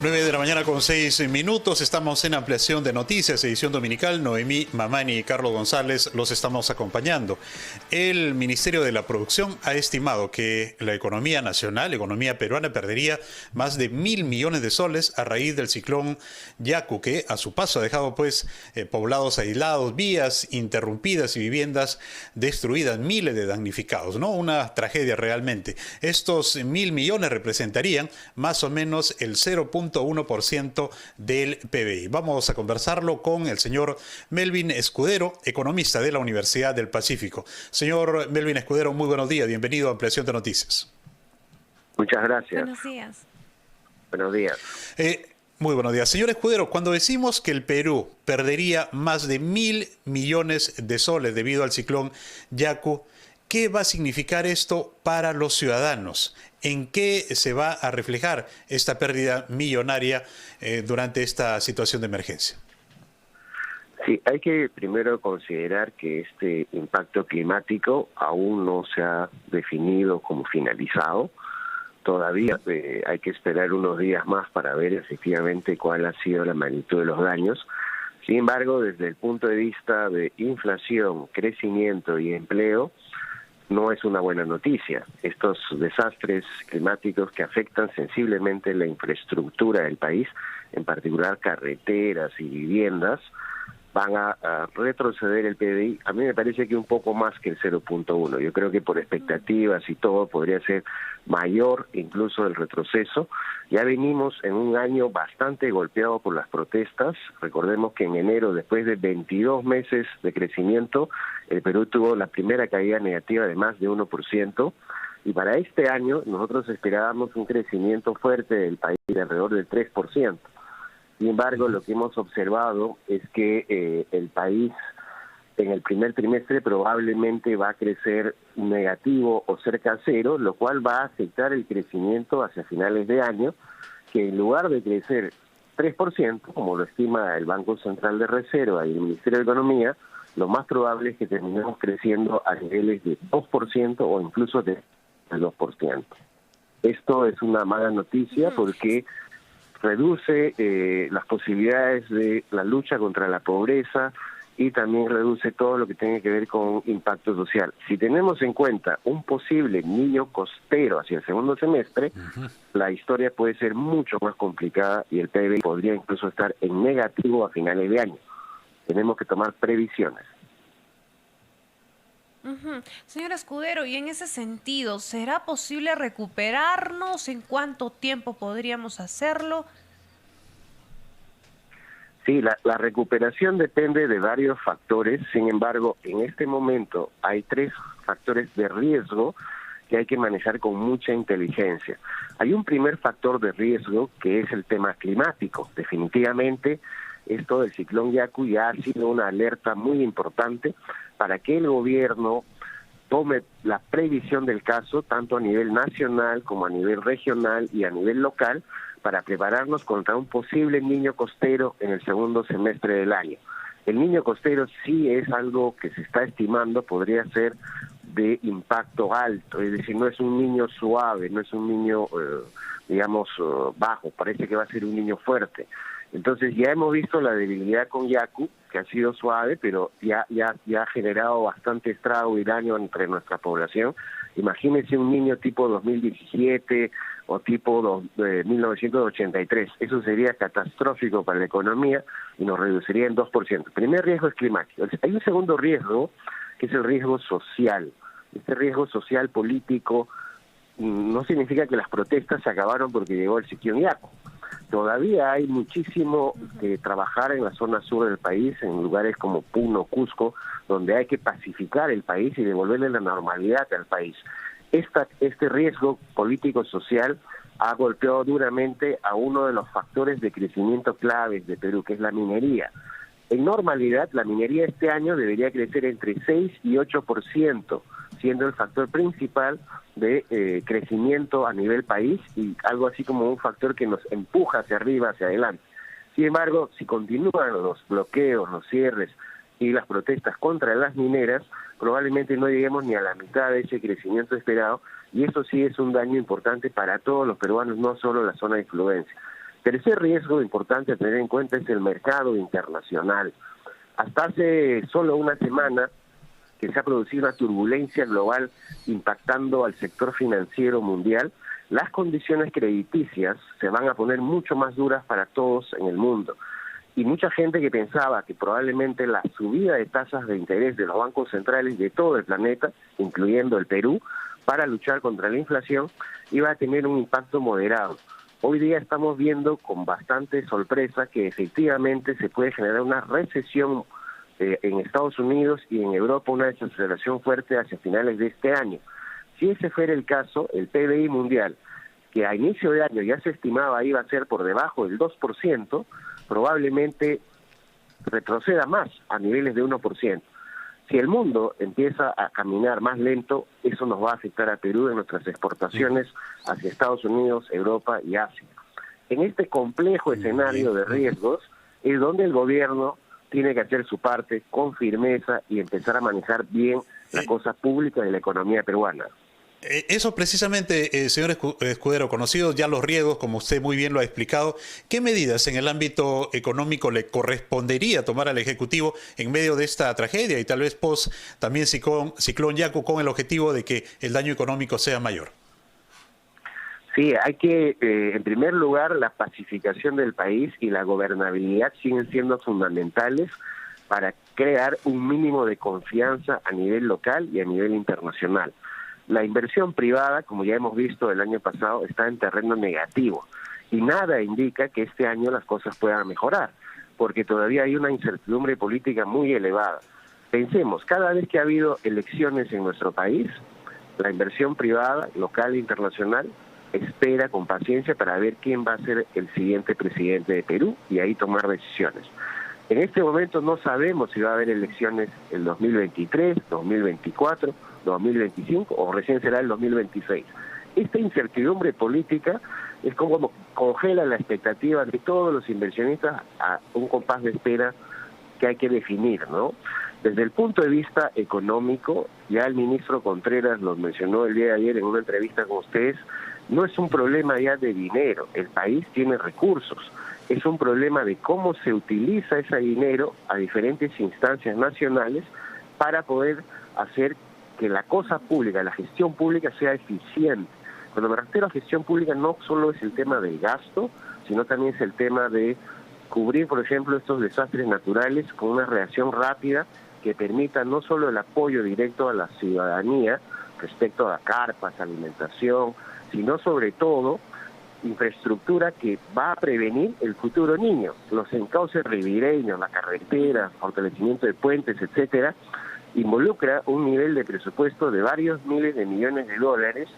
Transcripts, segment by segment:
9 de la mañana con 6 minutos, estamos en ampliación de noticias, edición dominical. Noemí Mamani y Carlos González los estamos acompañando. El Ministerio de la Producción ha estimado que la economía nacional, la economía peruana, perdería más de 1.000 millones de soles a raíz del ciclón Yaku, que a su paso ha dejado poblados aislados, vías interrumpidas y viviendas destruidas, miles de damnificados, ¿no? Una tragedia realmente. Estos 1.000 millones representarían más o menos el 0,1% del PBI. Vamos a conversarlo con el señor Melvin Escudero, economista de la Universidad del Pacífico. Señor Melvin Escudero, muy buenos días. Bienvenido a Ampliación de Noticias. Muchas gracias. Buenos días. Buenos días. Muy buenos días. Señor Escudero, cuando decimos que el Perú perdería más de 1.000 millones de soles debido al ciclón Yaku, ¿qué va a significar esto para los ciudadanos? ¿En qué se va a reflejar esta pérdida millonaria durante esta situación de emergencia? Sí, hay que primero considerar que este impacto climático aún no se ha definido como finalizado. Todavía hay que esperar unos días más para ver efectivamente cuál ha sido la magnitud de los daños. Sin embargo, desde el punto de vista de inflación, crecimiento y empleo, no es una buena noticia. Estos desastres climáticos que afectan sensiblemente la infraestructura del país, en particular carreteras y viviendas, van a retroceder el PBI. A mí me parece que un poco más que el 0,1. Yo creo que por expectativas y todo podría ser mayor incluso el retroceso. Ya venimos en un año bastante golpeado por las protestas. Recordemos que en enero, después de 22 meses de crecimiento, el Perú tuvo la primera caída negativa de más de 1%. Y para este año nosotros esperábamos un crecimiento fuerte del país de alrededor del 3%. Sin embargo, lo que hemos observado es que el país en el primer trimestre probablemente va a crecer negativo o cerca a cero, lo cual va a afectar el crecimiento hacia finales de año, que en lugar de crecer 3%, como lo estima el Banco Central de Reserva y el Ministerio de Economía, lo más probable es que terminemos creciendo a niveles de 2% o incluso de 2%. Esto es una mala noticia porque reduce las posibilidades de la lucha contra la pobreza y también reduce todo lo que tiene que ver con impacto social. Si tenemos en cuenta un posible niño costero hacia el segundo semestre, la historia puede ser mucho más complicada y el PIB podría incluso estar en negativo a finales de año. Tenemos que tomar previsiones. Señor Escudero, y en ese sentido, ¿será posible recuperarnos? ¿En cuánto tiempo podríamos hacerlo? Sí, la recuperación depende de varios factores. Sin embargo, en este momento hay 3 factores de riesgo que hay que manejar con mucha inteligencia. Hay un primer factor de riesgo que es el tema climático. Definitivamente, esto del ciclón Yaku ya ha sido una alerta muy importante para que el gobierno tome la previsión del caso, tanto a nivel nacional como a nivel regional y a nivel local, para prepararnos contra un posible niño costero en el segundo semestre del año. El niño costero sí es algo que se está estimando, podría ser de impacto alto, es decir, no es un niño suave, no es un niño, bajo, parece que va a ser un niño fuerte. Entonces ya hemos visto la debilidad con Yaku, que ha sido suave, pero ya ha generado bastante estrago y daño entre nuestra población. Imagínense un niño tipo 2017 o tipo 1983. Eso sería catastrófico para la economía y nos reduciría en 2%. El primer riesgo es climático. Hay un segundo riesgo, que es el riesgo social. Este riesgo social político no significa que las protestas se acabaron porque llegó el ciclón Yaku. Todavía hay muchísimo que trabajar en la zona sur del país, en lugares como Puno, Cusco, donde hay que pacificar el país y devolverle la normalidad al país. Este riesgo político-social ha golpeado duramente a uno de los factores de crecimiento claves de Perú, que es la minería. En normalidad, la minería este año debería crecer entre 6 y 8%, siendo el factor principal de crecimiento a nivel país y algo así como un factor que nos empuja hacia arriba, hacia adelante. Sin embargo, si continúan los bloqueos, los cierres y las protestas contra las mineras, probablemente no lleguemos ni a la mitad de ese crecimiento esperado, y eso sí es un daño importante para todos los peruanos, no solo la zona de influencia. Tercer riesgo importante a tener en cuenta es el mercado internacional. Hasta hace solo una semana que se ha producido una turbulencia global impactando al sector financiero mundial, las condiciones crediticias se van a poner mucho más duras para todos en el mundo. Y mucha gente que pensaba que probablemente la subida de tasas de interés de los bancos centrales de todo el planeta, incluyendo el Perú, para luchar contra la inflación, iba a tener un impacto moderado. Hoy día estamos viendo con bastante sorpresa que efectivamente se puede generar una recesión en Estados Unidos y en Europa, una desaceleración fuerte hacia finales de este año. Si ese fuera el caso, el PBI mundial, que a inicio de año ya se estimaba iba a ser por debajo del 2%, probablemente retroceda más a niveles de 1%. Si el mundo empieza a caminar más lento, eso nos va a afectar a Perú en nuestras exportaciones hacia Estados Unidos, Europa y Asia. En este complejo escenario de riesgos es donde el gobierno tiene que hacer su parte con firmeza y empezar a manejar bien la cosa pública de la economía peruana. Eso precisamente, señor Escudero, conocidos ya los riesgos, como usted muy bien lo ha explicado, ¿qué medidas en el ámbito económico le correspondería tomar al Ejecutivo en medio de esta tragedia y tal vez post también ciclón Yaku, con el objetivo de que el daño económico sea mayor? Sí, hay que, en primer lugar, la pacificación del país y la gobernabilidad siguen siendo fundamentales para crear un mínimo de confianza a nivel local y a nivel internacional. La inversión privada, como ya hemos visto el año pasado, está en terreno negativo y nada indica que este año las cosas puedan mejorar, porque todavía hay una incertidumbre política muy elevada. Pensemos, cada vez que ha habido elecciones en nuestro país, la inversión privada, local e internacional, espera con paciencia para ver quién va a ser el siguiente presidente de Perú y ahí tomar decisiones. En este momento no sabemos si va a haber elecciones el 2023, 2024, 2025 o recién será el 2026. Esta incertidumbre política es como congela la expectativa de todos los inversionistas a un compás de espera que hay que definir, ¿no? Desde el punto de vista económico, ya el ministro Contreras lo mencionó el día de ayer en una entrevista con ustedes, no es un problema ya de dinero, el país tiene recursos, es un problema de cómo se utiliza ese dinero a diferentes instancias nacionales para poder hacer que la cosa pública, la gestión pública sea eficiente. Cuando me refiero a gestión pública no solo es el tema del gasto, sino también es el tema de cubrir, por ejemplo, estos desastres naturales con una reacción rápida que permita no solo el apoyo directo a la ciudadanía respecto a carpas, alimentación, sino sobre todo infraestructura que va a prevenir el futuro niño. Los encauces ribereños, la carretera, fortalecimiento de puentes, etcétera, involucra un nivel de presupuesto de varios miles de millones de dólares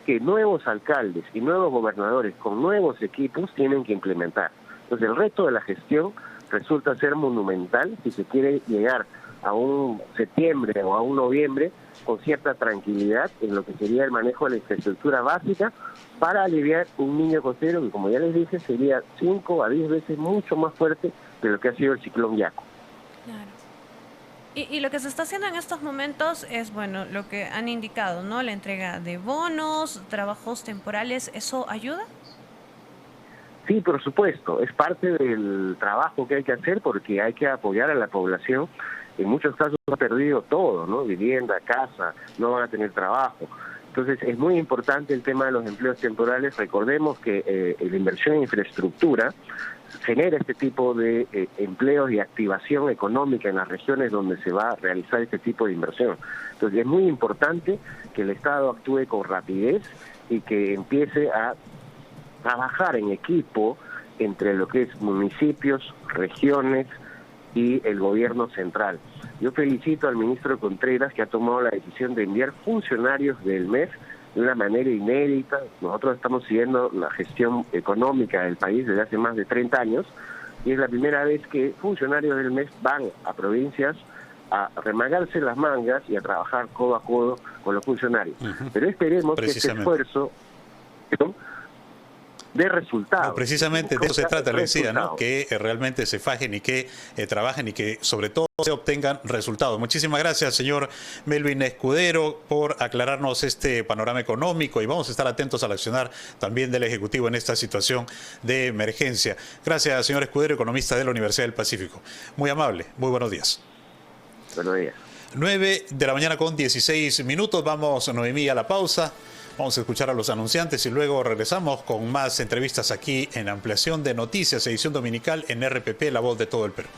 que nuevos alcaldes y nuevos gobernadores con nuevos equipos tienen que implementar. Entonces el reto de la gestión resulta ser monumental si se quiere llegar a un septiembre o a un noviembre con cierta tranquilidad en lo que sería el manejo de la infraestructura básica para aliviar un niño costero que, como ya les dije, sería 5 a 10 veces mucho más fuerte de lo que ha sido el ciclón Yaku. Claro. Y lo que se está haciendo en estos momentos es, bueno, lo que han indicado, ¿no? La entrega de bonos, trabajos temporales, ¿eso ayuda? Sí, por supuesto, es parte del trabajo que hay que hacer porque hay que apoyar a la población. En muchos casos ha perdido todo, ¿no? Vivienda, casa, no van a tener trabajo. Entonces es muy importante el tema de los empleos temporales. Recordemos que la inversión en infraestructura genera este tipo de empleos y activación económica en las regiones donde se va a realizar este tipo de inversión. Entonces es muy importante que el Estado actúe con rapidez y que empiece a trabajar en equipo entre lo que es municipios, regiones y el gobierno central. Yo felicito al ministro Contreras que ha tomado la decisión de enviar funcionarios del MES de una manera inédita. Nosotros estamos siguiendo la gestión económica del país desde hace más de 30 años y es la primera vez que funcionarios del MES van a provincias a remangarse las mangas y a trabajar codo a codo con los funcionarios. Pero esperemos que este esfuerzo de resultados. No, precisamente de eso se trata, le decía, ¿no? Resultados. Que realmente se fajen y que trabajen y que sobre todo se obtengan resultados. Muchísimas gracias, señor Melvin Escudero, por aclararnos este panorama económico, y vamos a estar atentos al accionar también del Ejecutivo en esta situación de emergencia. Gracias, señor Escudero, economista de la Universidad del Pacífico. Muy amable, muy buenos días. Buenos días. 9 de la mañana con 16 minutos. Vamos, Noemí, a la pausa. Vamos a escuchar a los anunciantes y luego regresamos con más entrevistas aquí en Ampliación de Noticias, edición dominical en RPP, La Voz de todo el Perú.